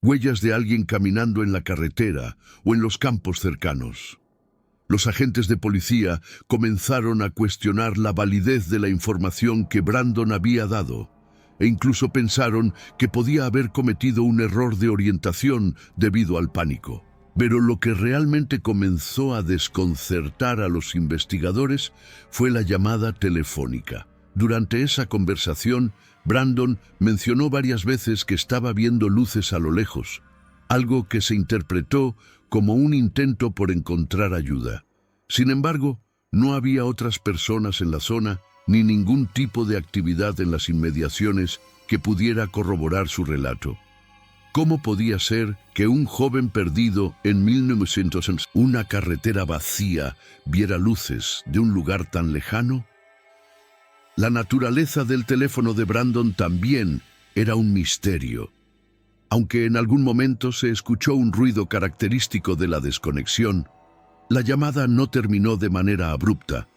huellas de alguien caminando en la carretera o en los campos cercanos. Los agentes de policía comenzaron a cuestionar la validez de la información que Brandon había dado, e incluso pensaron que podía haber cometido un error de orientación debido al pánico. Pero lo que realmente comenzó a desconcertar a los investigadores fue la llamada telefónica. Durante esa conversación, Brandon mencionó varias veces que estaba viendo luces a lo lejos, algo que se interpretó como un intento por encontrar ayuda. Sin embargo, no había otras personas en la zona ni ningún tipo de actividad en las inmediaciones que pudiera corroborar su relato. ¿Cómo podía ser que un joven perdido en 1900 una carretera vacía viera luces de un lugar tan lejano? La naturaleza del teléfono de Brandon también era un misterio. Aunque en algún momento se escuchó un ruido característico de la desconexión, la llamada no terminó de manera abrupta,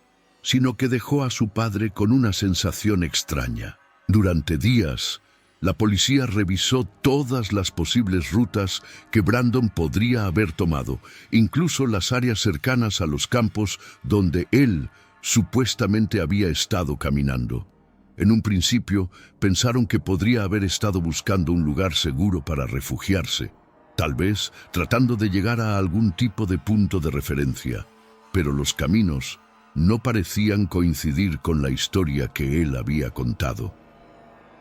sino que dejó a su padre con una sensación extraña. Durante días, la policía revisó todas las posibles rutas que Brandon podría haber tomado, incluso las áreas cercanas a los campos donde él supuestamente había estado caminando. En un principio, pensaron que podría haber estado buscando un lugar seguro para refugiarse, tal vez tratando de llegar a algún tipo de punto de referencia, pero los caminos no parecían coincidir con la historia que él había contado.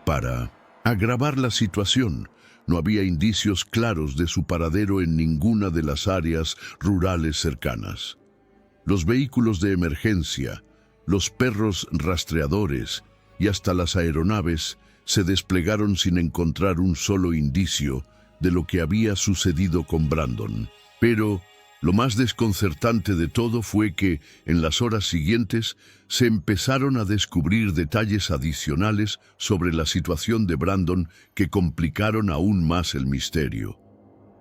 Para agravar la situación, no había indicios claros de su paradero en ninguna de las áreas rurales cercanas. Los vehículos de emergencia, los perros rastreadores y hasta las aeronaves se desplegaron sin encontrar un solo indicio de lo que había sucedido con Brandon. Pero lo más desconcertante de todo fue que, en las horas siguientes, se empezaron a descubrir detalles adicionales sobre la situación de Brandon que complicaron aún más el misterio.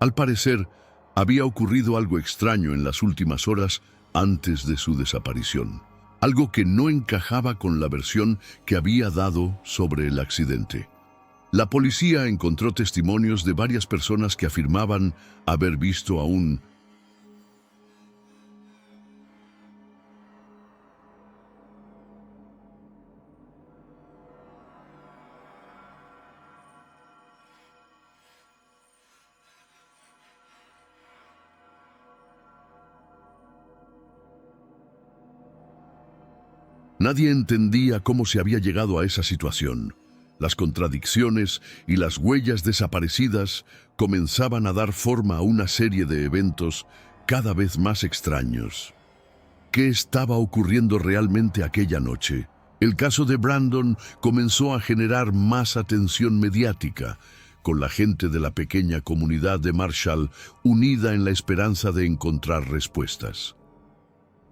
Al parecer, había ocurrido algo extraño en las últimas horas antes de su desaparición, algo que no encajaba con la versión que había dado sobre el accidente. La policía encontró testimonios de varias personas que afirmaban haber visto a un Nadie entendía cómo se había llegado a esa situación. Las contradicciones y las huellas desaparecidas comenzaban a dar forma a una serie de eventos cada vez más extraños. ¿Qué estaba ocurriendo realmente aquella noche? El caso de Brandon comenzó a generar más atención mediática, con la gente de la pequeña comunidad de Marshall unida en la esperanza de encontrar respuestas.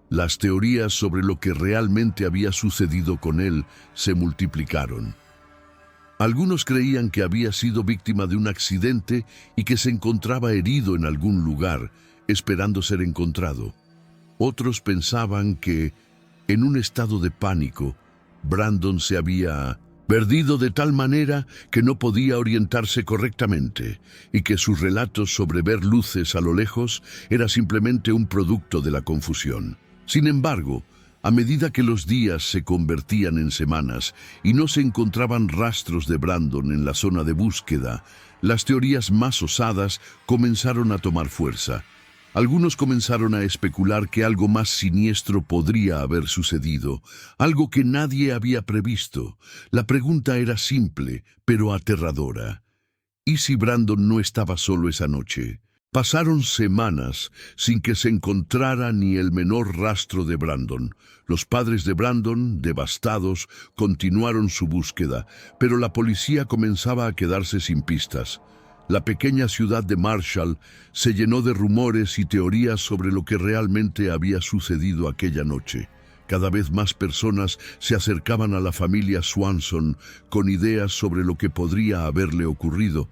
Las teorías sobre lo que realmente había sucedido con él se multiplicaron. Algunos creían que había sido víctima de un accidente y que se encontraba herido en algún lugar, esperando ser encontrado. Otros pensaban que, en un estado de pánico, Brandon se había perdido de tal manera que no podía orientarse correctamente y que sus relatos sobre ver luces a lo lejos era simplemente un producto de la confusión. Sin embargo, a medida que los días se convertían en semanas y no se encontraban rastros de Brandon en la zona de búsqueda, las teorías más osadas comenzaron a tomar fuerza. Algunos comenzaron a especular que algo más siniestro podría haber sucedido, algo que nadie había previsto. La pregunta era simple, pero aterradora. ¿Y si Brandon no estaba solo esa noche? Pasaron semanas sin que se encontrara ni el menor rastro de Brandon. Los padres de Brandon, devastados, continuaron su búsqueda, pero la policía comenzaba a quedarse sin pistas. La pequeña ciudad de Marshall se llenó de rumores y teorías sobre lo que realmente había sucedido aquella noche. Cada vez más personas se acercaban a la familia Swanson con ideas sobre lo que podría haberle ocurrido,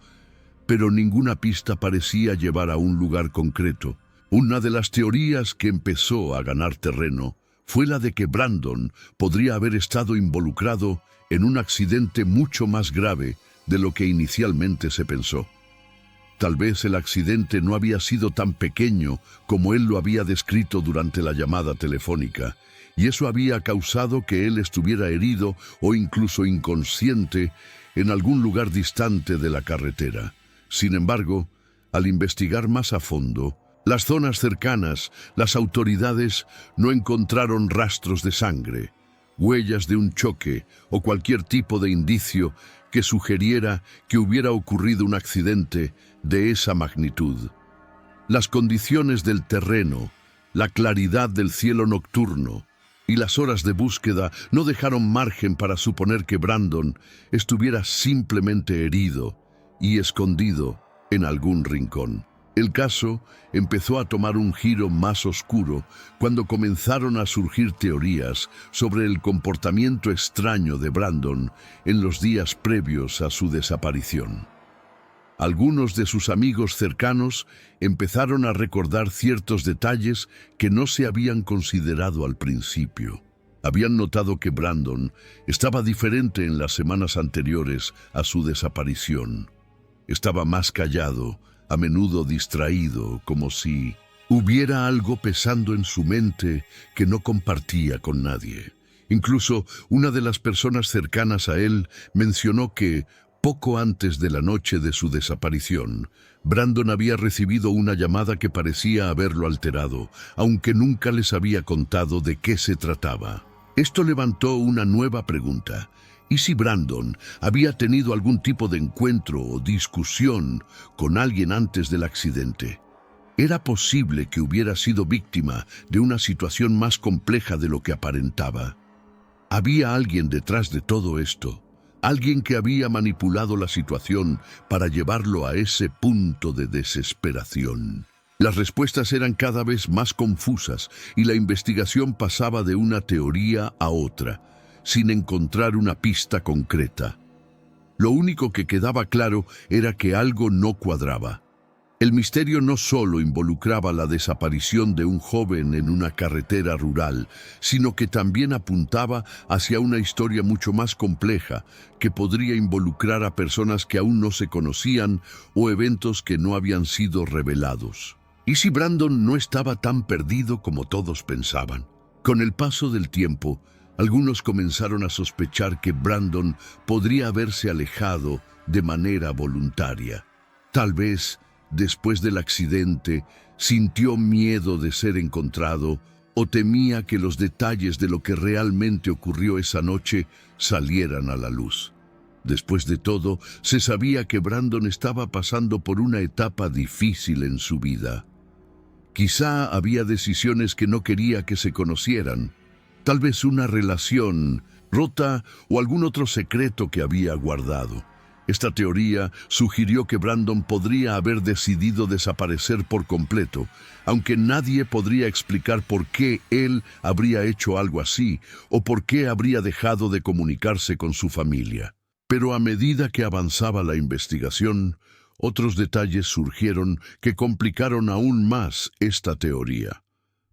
pero ninguna pista parecía llevar a un lugar concreto. Una de las teorías que empezó a ganar terreno fue la de que Brandon podría haber estado involucrado en un accidente mucho más grave de lo que inicialmente se pensó. Tal vez el accidente no había sido tan pequeño como él lo había descrito durante la llamada telefónica, y eso había causado que él estuviera herido o incluso inconsciente en algún lugar distante de la carretera. Sin embargo, al investigar más a fondo, las zonas cercanas, las autoridades no encontraron rastros de sangre, huellas de un choque o cualquier tipo de indicio que sugiriera que hubiera ocurrido un accidente de esa magnitud. Las condiciones del terreno, la claridad del cielo nocturno y las horas de búsqueda no dejaron margen para suponer que Brandon estuviera simplemente herido y escondido en algún rincón. El caso empezó a tomar un giro más oscuro cuando comenzaron a surgir teorías sobre el comportamiento extraño de Brandon en los días previos a su desaparición. Algunos de sus amigos cercanos empezaron a recordar ciertos detalles que no se habían considerado al principio. Habían notado que Brandon estaba diferente en las semanas anteriores a su desaparición. Estaba más callado, a menudo distraído, como si hubiera algo pesando en su mente que no compartía con nadie. Incluso una de las personas cercanas a él mencionó que, poco antes de la noche de su desaparición, Brandon había recibido una llamada que parecía haberlo alterado, aunque nunca les había contado de qué se trataba. Esto levantó una nueva pregunta. ¿Y si Brandon había tenido algún tipo de encuentro o discusión con alguien antes del accidente? ¿Era posible que hubiera sido víctima de una situación más compleja de lo que aparentaba? ¿Había alguien detrás de todo esto? ¿Alguien que había manipulado la situación para llevarlo a ese punto de desesperación? Las respuestas eran cada vez más confusas y la investigación pasaba de una teoría a otra, sin encontrar una pista concreta. Lo único que quedaba claro era que algo no cuadraba. El misterio no solo involucraba la desaparición de un joven en una carretera rural, sino que también apuntaba hacia una historia mucho más compleja que podría involucrar a personas que aún no se conocían o eventos que no habían sido revelados. ¿Y si Brandon no estaba tan perdido como todos pensaban? Con el paso del tiempo, algunos comenzaron a sospechar que Brandon podría haberse alejado de manera voluntaria. Tal vez, después del accidente, sintió miedo de ser encontrado o temía que los detalles de lo que realmente ocurrió esa noche salieran a la luz. Después de todo, se sabía que Brandon estaba pasando por una etapa difícil en su vida. Quizá había decisiones que no quería que se conocieran, tal vez una relación rota o algún otro secreto que había guardado. Esta teoría sugirió que Brandon podría haber decidido desaparecer por completo, aunque nadie podría explicar por qué él habría hecho algo así o por qué habría dejado de comunicarse con su familia. Pero a medida que avanzaba la investigación, otros detalles surgieron que complicaron aún más esta teoría.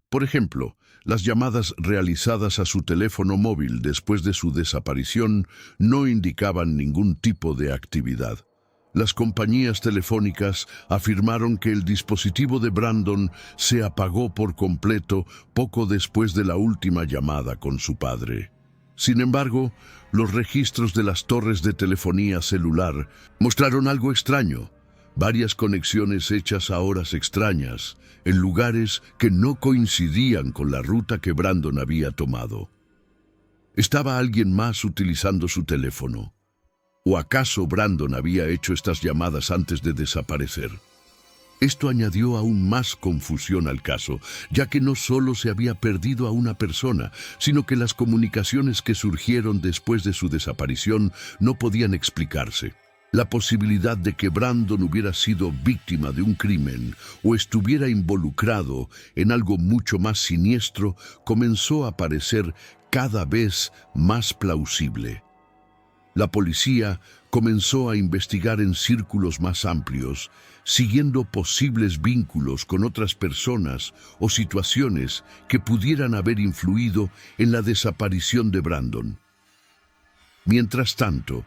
Por ejemplo, las llamadas realizadas a su teléfono móvil después de su desaparición no indicaban ningún tipo de actividad. Las compañías telefónicas afirmaron que el dispositivo de Brandon se apagó por completo poco después de la última llamada con su padre. Sin embargo, los registros de las torres de telefonía celular mostraron algo extraño. Varias conexiones hechas a horas extrañas, en lugares que no coincidían con la ruta que Brandon había tomado. ¿Estaba alguien más utilizando su teléfono? ¿O acaso Brandon había hecho estas llamadas antes de desaparecer? Esto añadió aún más confusión al caso, ya que no solo se había perdido a una persona, sino que las comunicaciones que surgieron después de su desaparición no podían explicarse. La posibilidad de que Brandon hubiera sido víctima de un crimen o estuviera involucrado en algo mucho más siniestro comenzó a parecer cada vez más plausible. La policía comenzó a investigar en círculos más amplios, siguiendo posibles vínculos con otras personas o situaciones que pudieran haber influido en la desaparición de Brandon. Mientras tanto,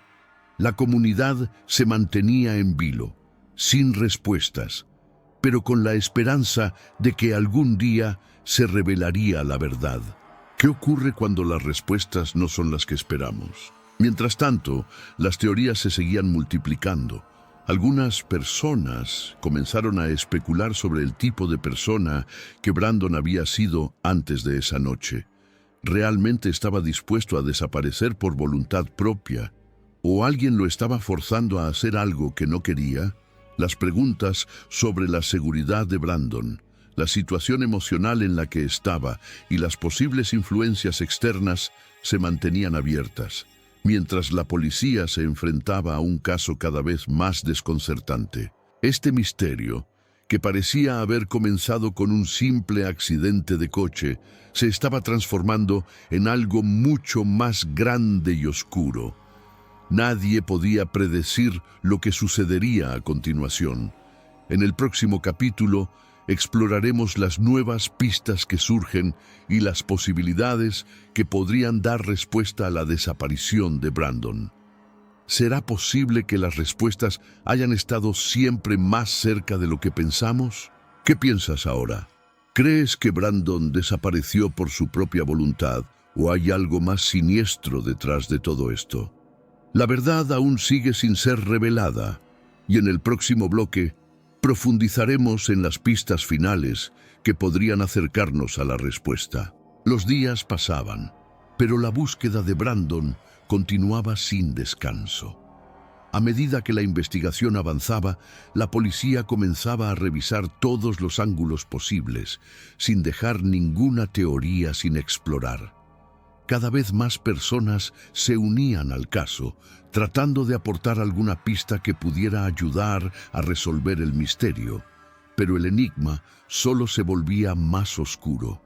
la comunidad se mantenía en vilo. sin respuestas, pero con la esperanza de que algún día se revelaría la verdad. ¿Qué ocurre cuando las respuestas no son las que esperamos? Mientras tanto, las teorías se seguían multiplicando. Algunas personas comenzaron a especular sobre el tipo de persona que Brandon había sido antes de esa noche. ¿Realmente estaba dispuesto a desaparecer por voluntad propia? ¿O alguien lo estaba forzando a hacer algo que no quería? Las preguntas sobre la seguridad de Brandon, la situación emocional en la que estaba y las posibles influencias externas se mantenían abiertas, mientras la policía se enfrentaba a un caso cada vez más desconcertante. Este misterio, que parecía haber comenzado con un simple accidente de coche, se estaba transformando en algo mucho más grande y oscuro. Nadie podía predecir lo que sucedería a continuación. En el próximo capítulo, exploraremos las nuevas pistas que surgen y las posibilidades que podrían dar respuesta a la desaparición de Brandon. ¿Será posible que las respuestas hayan estado siempre más cerca de lo que pensamos? ¿Qué piensas ahora? ¿Crees que Brandon desapareció por su propia voluntad o hay algo más siniestro detrás de todo esto? La verdad aún sigue sin ser revelada, y en el próximo bloque profundizaremos en las pistas finales que podrían acercarnos a la respuesta. Los días pasaban, pero la búsqueda de Brandon continuaba sin descanso. A medida que la investigación avanzaba, la policía comenzaba a revisar todos los ángulos posibles, sin dejar ninguna teoría sin explorar. Cada vez más personas se unían al caso, tratando de aportar alguna pista que pudiera ayudar a resolver el misterio, pero el enigma solo se volvía más oscuro.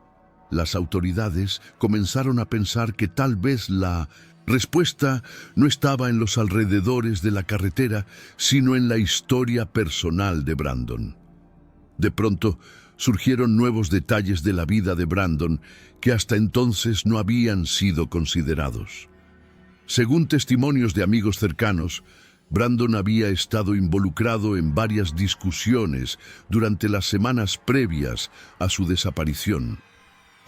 Las autoridades comenzaron a pensar que tal vez la respuesta no estaba en los alrededores de la carretera, sino en la historia personal de Brandon. De pronto, surgieron nuevos detalles de la vida de Brandon que hasta entonces no habían sido considerados. Según testimonios de amigos cercanos, Brandon había estado involucrado en varias discusiones durante las semanas previas a su desaparición.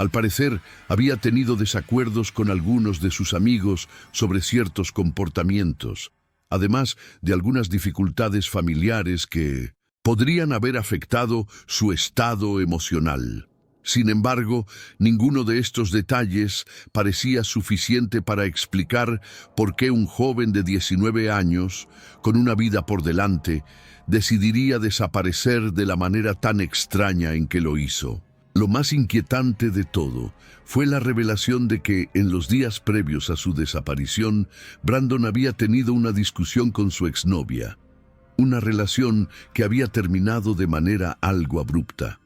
Al parecer, había tenido desacuerdos con algunos de sus amigos sobre ciertos comportamientos, además de algunas dificultades familiares que podrían haber afectado su estado emocional. Sin embargo, ninguno de estos detalles parecía suficiente para explicar por qué un joven de 19 años, con una vida por delante, decidiría desaparecer de la manera tan extraña en que lo hizo. Lo más inquietante de todo fue la revelación de que, en los días previos a su desaparición, Brandon había tenido una discusión con su exnovia. Una relación que había terminado de manera algo abrupta.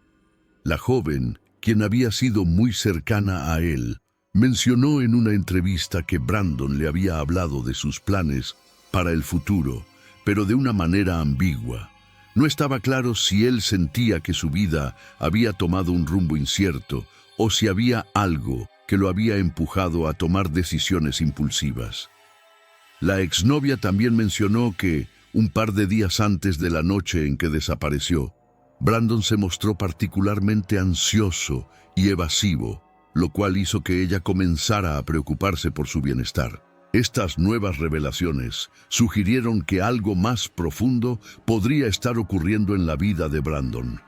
La joven, quien había sido muy cercana a él, mencionó en una entrevista que Brandon le había hablado de sus planes para el futuro, pero de una manera ambigua. No estaba claro si él sentía que su vida había tomado un rumbo incierto o si había algo que lo había empujado a tomar decisiones impulsivas. La exnovia también mencionó que, un par de días antes de la noche en que desapareció, Brandon se mostró particularmente ansioso y evasivo, lo cual hizo que ella comenzara a preocuparse por su bienestar. Estas nuevas revelaciones sugirieron que algo más profundo podría estar ocurriendo en la vida de Brandon.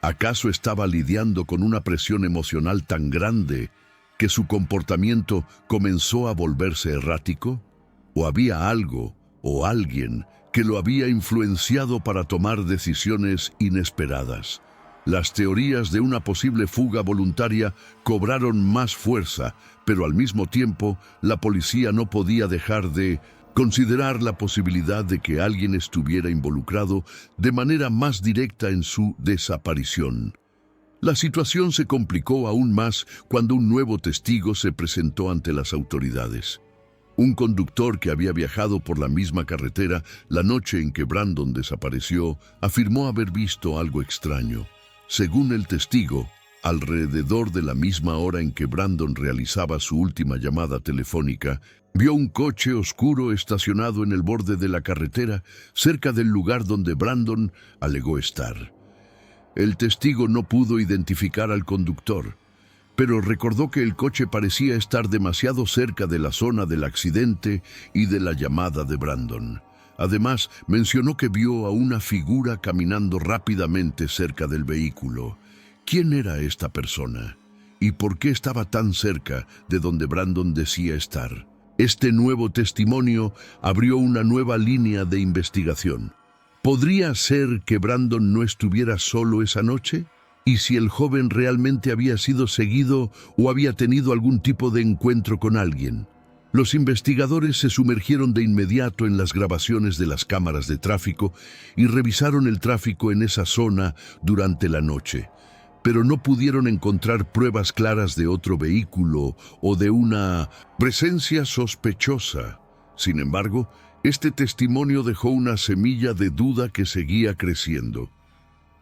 ¿Acaso estaba lidiando con una presión emocional tan grande que su comportamiento comenzó a volverse errático? ¿O había algo o alguien que lo había influenciado para tomar decisiones inesperadas? Las teorías de una posible fuga voluntaria cobraron más fuerza, pero al mismo tiempo la policía no podía dejar de considerar la posibilidad de que alguien estuviera involucrado de manera más directa en su desaparición. La situación se complicó aún más cuando un nuevo testigo se presentó ante las autoridades. Un conductor que había viajado por la misma carretera la noche en que Brandon desapareció afirmó haber visto algo extraño. Según el testigo, alrededor de la misma hora en que Brandon realizaba su última llamada telefónica, vio un coche oscuro estacionado en el borde de la carretera, cerca del lugar donde Brandon alegó estar. El testigo no pudo identificar al conductor, pero recordó que el coche parecía estar demasiado cerca de la zona del accidente y de la llamada de Brandon. Además, mencionó que vio a una figura caminando rápidamente cerca del vehículo. ¿Quién era esta persona? ¿Y por qué estaba tan cerca de donde Brandon decía estar? Este nuevo testimonio abrió una nueva línea de investigación. ¿Podría ser que Brandon no estuviera solo esa noche? ¿Y si el joven realmente había sido seguido o había tenido algún tipo de encuentro con alguien? Los investigadores se sumergieron de inmediato en las grabaciones de las cámaras de tráfico y revisaron el tráfico en esa zona durante la noche, pero no pudieron encontrar pruebas claras de otro vehículo o de una presencia sospechosa. Sin embargo, este testimonio dejó una semilla de duda que seguía creciendo.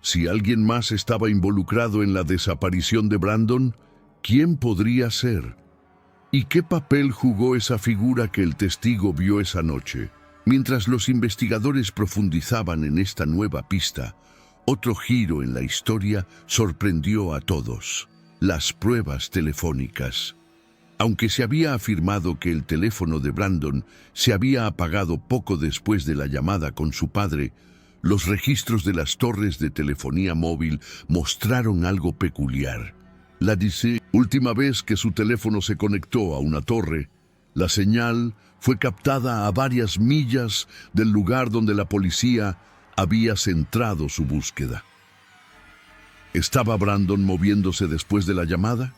Si alguien más estaba involucrado en la desaparición de Brandon, ¿quién podría ser? ¿Y qué papel jugó esa figura que el testigo vio esa noche? Mientras los investigadores profundizaban en esta nueva pista, otro giro en la historia sorprendió a todos: las pruebas telefónicas. Aunque se había afirmado que el teléfono de Brandon se había apagado poco después de la llamada con su padre, los registros de las torres de telefonía móvil mostraron algo peculiar. La última vez que su teléfono se conectó a una torre, la señal fue captada a varias millas del lugar donde la policía había centrado su búsqueda. ¿Estaba Brandon moviéndose después de la llamada?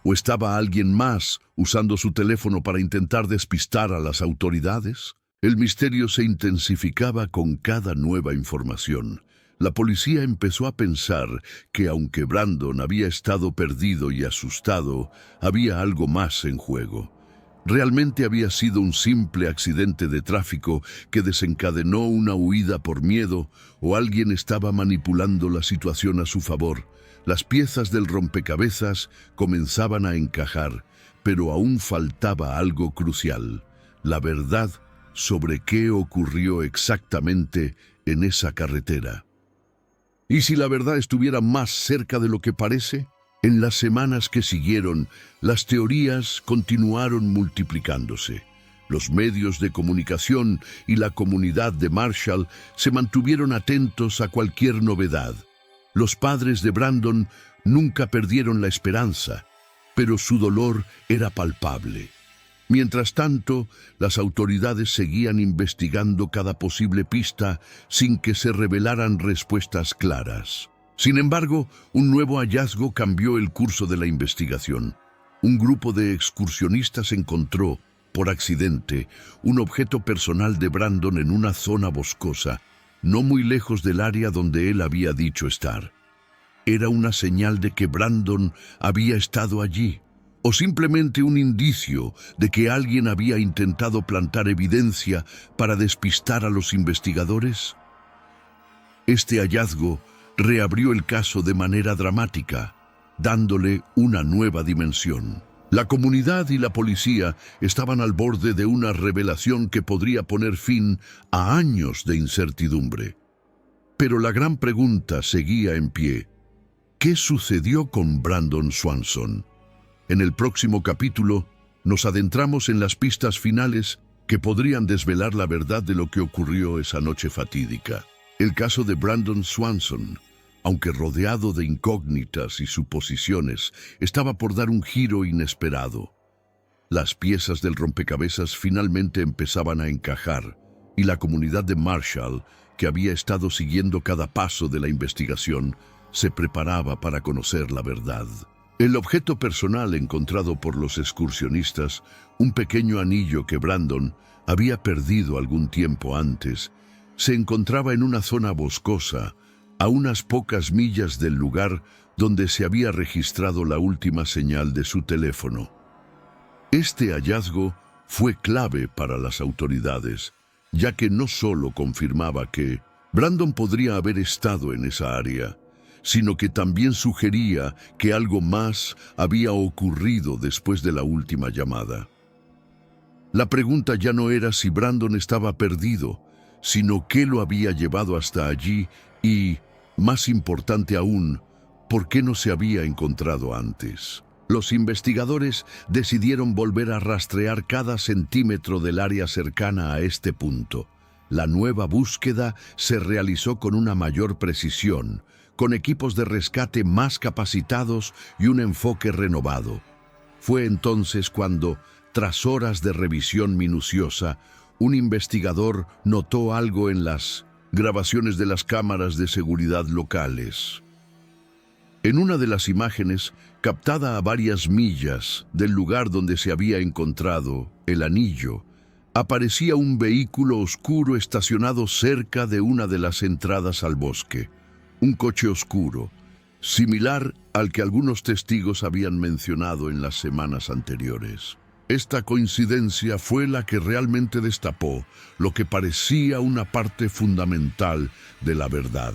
¿O estaba alguien más usando su teléfono para intentar despistar a las autoridades? El misterio se intensificaba con cada nueva información. La policía empezó a pensar que aunque Brandon había estado perdido y asustado, había algo más en juego. Realmente había sido un simple accidente de tráfico que desencadenó una huida por miedo, o alguien estaba manipulando la situación a su favor. Las piezas del rompecabezas comenzaban a encajar, pero aún faltaba algo crucial: la verdad sobre qué ocurrió exactamente en esa carretera. ¿Y si la verdad estuviera más cerca de lo que parece? En las semanas que siguieron, las teorías continuaron multiplicándose. Los medios de comunicación y la comunidad de Marshall se mantuvieron atentos a cualquier novedad. Los padres de Brandon nunca perdieron la esperanza, pero su dolor era palpable. Mientras tanto, las autoridades seguían investigando cada posible pista sin que se revelaran respuestas claras. Sin embargo, un nuevo hallazgo cambió el curso de la investigación. Un grupo de excursionistas encontró, por accidente, un objeto personal de Brandon en una zona boscosa, no muy lejos del área donde él había dicho estar. ¿Era una señal de que Brandon había estado allí? ¿O simplemente un indicio de que alguien había intentado plantar evidencia para despistar a los investigadores? Este hallazgo reabrió el caso de manera dramática, dándole una nueva dimensión. La comunidad y la policía estaban al borde de una revelación que podría poner fin a años de incertidumbre. Pero la gran pregunta seguía en pie: ¿qué sucedió con Brandon Swanson? En el próximo capítulo, nos adentramos en las pistas finales que podrían desvelar la verdad de lo que ocurrió esa noche fatídica. El caso de Brandon Swanson, aunque rodeado de incógnitas y suposiciones, estaba por dar un giro inesperado. Las piezas del rompecabezas finalmente empezaban a encajar, y la comunidad de Marshall, que había estado siguiendo cada paso de la investigación, se preparaba para conocer la verdad. El objeto personal encontrado por los excursionistas, un pequeño anillo que Brandon había perdido algún tiempo antes, se encontraba en una zona boscosa, a unas pocas millas del lugar donde se había registrado la última señal de su teléfono. Este hallazgo fue clave para las autoridades, ya que no solo confirmaba que Brandon podría haber estado en esa área, sino que también sugería que algo más había ocurrido después de la última llamada. La pregunta ya no era si Brandon estaba perdido, sino qué lo había llevado hasta allí y, más importante aún, por qué no se había encontrado antes. Los investigadores decidieron volver a rastrear cada centímetro del área cercana a este punto. La nueva búsqueda se realizó con una mayor precisión, con equipos de rescate más capacitados y un enfoque renovado. Fue entonces cuando, tras horas de revisión minuciosa, un investigador notó algo en las grabaciones de las cámaras de seguridad locales. En una de las imágenes, captada a varias millas del lugar donde se había encontrado el anillo, aparecía un vehículo oscuro estacionado cerca de una de las entradas al bosque. Un coche oscuro, similar al que algunos testigos habían mencionado en las semanas anteriores. Esta coincidencia fue la que realmente destapó lo que parecía una parte fundamental de la verdad.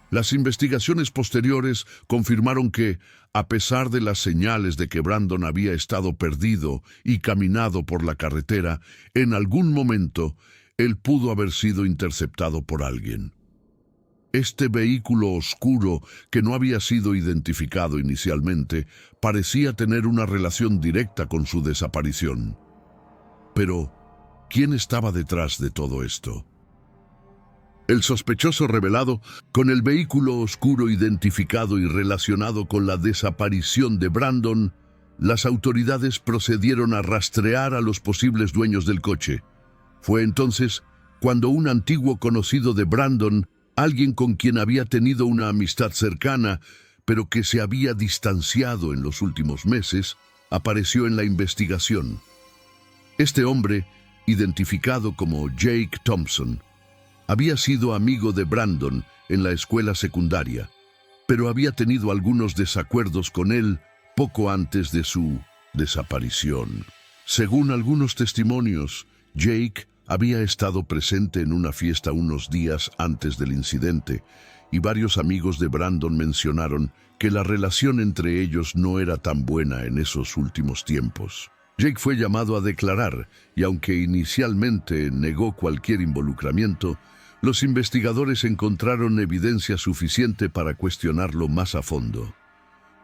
Las investigaciones posteriores confirmaron que, a pesar de las señales de que Brandon había estado perdido y caminado por la carretera, en algún momento él pudo haber sido interceptado por alguien. Este vehículo oscuro, que no había sido identificado inicialmente, parecía tener una relación directa con su desaparición. Pero, ¿quién estaba detrás de todo esto? El sospechoso revelado, con el vehículo oscuro identificado y relacionado con la desaparición de Brandon, las autoridades procedieron a rastrear a los posibles dueños del coche. Fue entonces cuando un antiguo conocido de Brandon, alguien con quien había tenido una amistad cercana, pero que se había distanciado en los últimos meses, apareció en la investigación. Este hombre, identificado como Jake Thompson, había sido amigo de Brandon en la escuela secundaria, pero había tenido algunos desacuerdos con él poco antes de su desaparición. Según algunos testimonios, Jake había estado presente en una fiesta unos días antes del incidente, y varios amigos de Brandon mencionaron que la relación entre ellos no era tan buena en esos últimos tiempos. Jake fue llamado a declarar, y aunque inicialmente negó cualquier involucramiento, los investigadores encontraron evidencia suficiente para cuestionarlo más a fondo.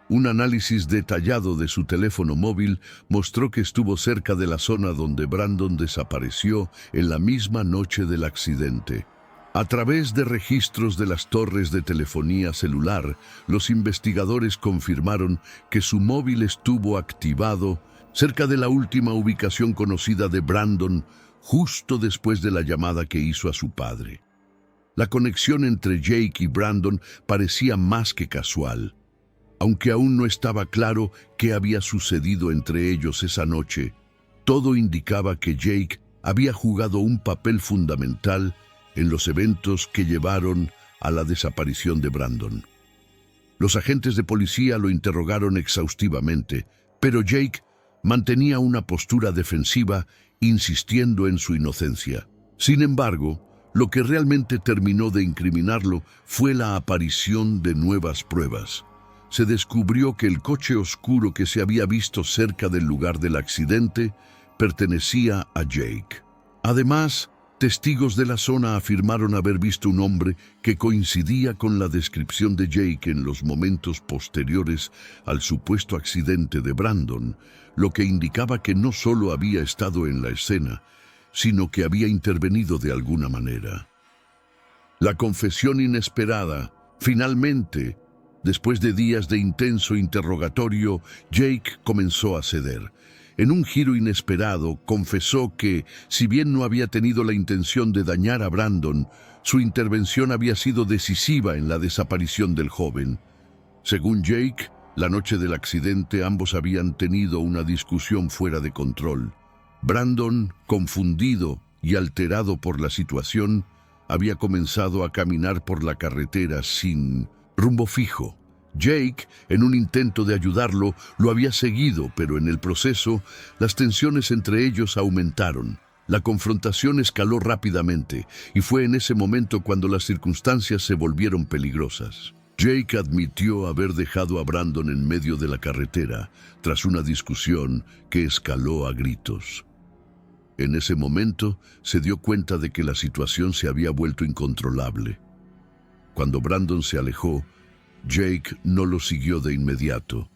Un análisis detallado de su teléfono móvil mostró que estuvo cerca de la zona donde Brandon desapareció en la misma noche del accidente. A través de registros de las torres de telefonía celular, los investigadores confirmaron que su móvil estuvo activado cerca de la última ubicación conocida de Brandon, justo después de la llamada que hizo a su padre. La conexión entre Jake y Brandon parecía más que casual. Aunque aún no estaba claro qué había sucedido entre ellos esa noche, todo indicaba que Jake había jugado un papel fundamental en los eventos que llevaron a la desaparición de Brandon. Los agentes de policía lo interrogaron exhaustivamente, pero Jake mantenía una postura defensiva, insistiendo en su inocencia. Sin embargo, lo que realmente terminó de incriminarlo fue la aparición de nuevas pruebas. Se descubrió que el coche oscuro que se había visto cerca del lugar del accidente pertenecía a Jake. Además, testigos de la zona afirmaron haber visto un hombre que coincidía con la descripción de Jake en los momentos posteriores al supuesto accidente de Brandon, lo que indicaba que no solo había estado en la escena, sino que había intervenido de alguna manera. La confesión inesperada, finalmente, después de días de intenso interrogatorio, Jake comenzó a ceder. En un giro inesperado, confesó que, si bien no había tenido la intención de dañar a Brandon, su intervención había sido decisiva en la desaparición del joven. Según Jake, la noche del accidente ambos habían tenido una discusión fuera de control. Brandon, confundido y alterado por la situación, había comenzado a caminar por la carretera sin rumbo fijo. Jake, en un intento de ayudarlo, lo había seguido, pero en el proceso, las tensiones entre ellos aumentaron. La confrontación escaló rápidamente, y fue en ese momento cuando las circunstancias se volvieron peligrosas. Jake admitió haber dejado a Brandon en medio de la carretera tras una discusión que escaló a gritos. En ese momento se dio cuenta de que la situación se había vuelto incontrolable. Cuando Brandon se alejó, Jake no lo siguió de inmediato,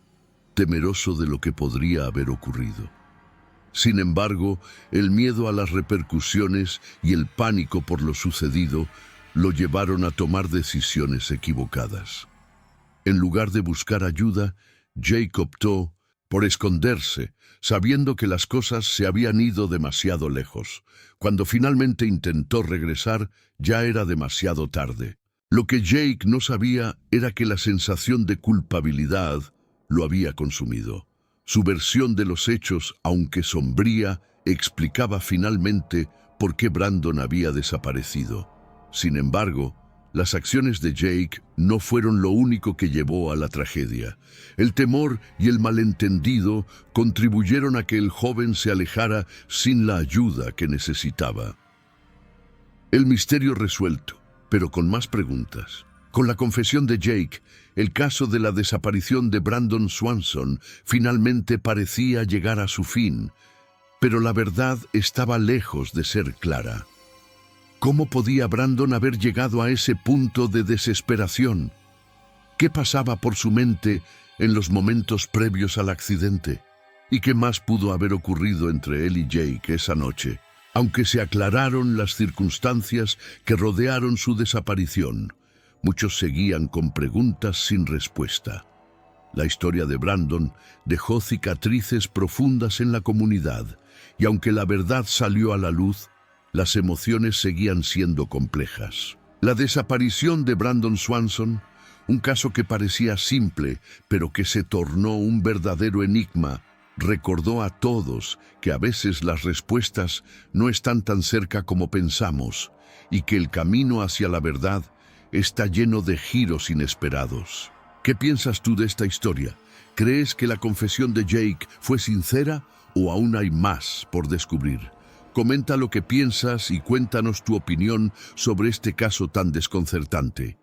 temeroso de lo que podría haber ocurrido. Sin embargo, el miedo a las repercusiones y el pánico por lo sucedido lo llevaron a tomar decisiones equivocadas. En lugar de buscar ayuda, Jake optó por esconderse, sabiendo que las cosas se habían ido demasiado lejos. Cuando finalmente intentó regresar, ya era demasiado tarde. Lo que Jake no sabía era que la sensación de culpabilidad lo había consumido. Su versión de los hechos, aunque sombría, explicaba finalmente por qué Brandon había desaparecido. Sin embargo, las acciones de Jake no fueron lo único que llevó a la tragedia. El temor y el malentendido contribuyeron a que el joven se alejara sin la ayuda que necesitaba. El misterio resuelto, pero con más preguntas. Con la confesión de Jake, el caso de la desaparición de Brandon Swanson finalmente parecía llegar a su fin, pero la verdad estaba lejos de ser clara. ¿Cómo podía Brandon haber llegado a ese punto de desesperación? ¿Qué pasaba por su mente en los momentos previos al accidente? ¿Y qué más pudo haber ocurrido entre él y Jake esa noche? Aunque se aclararon las circunstancias que rodearon su desaparición, muchos seguían con preguntas sin respuesta. La historia de Brandon dejó cicatrices profundas en la comunidad, y aunque la verdad salió a la luz, las emociones seguían siendo complejas. La desaparición de Brandon Swanson, un caso que parecía simple, pero que se tornó un verdadero enigma, recordó a todos que a veces las respuestas no están tan cerca como pensamos y que el camino hacia la verdad está lleno de giros inesperados. ¿Qué piensas tú de esta historia? ¿Crees que la confesión de Jake fue sincera o aún hay más por descubrir? Comenta lo que piensas y cuéntanos tu opinión sobre este caso tan desconcertante.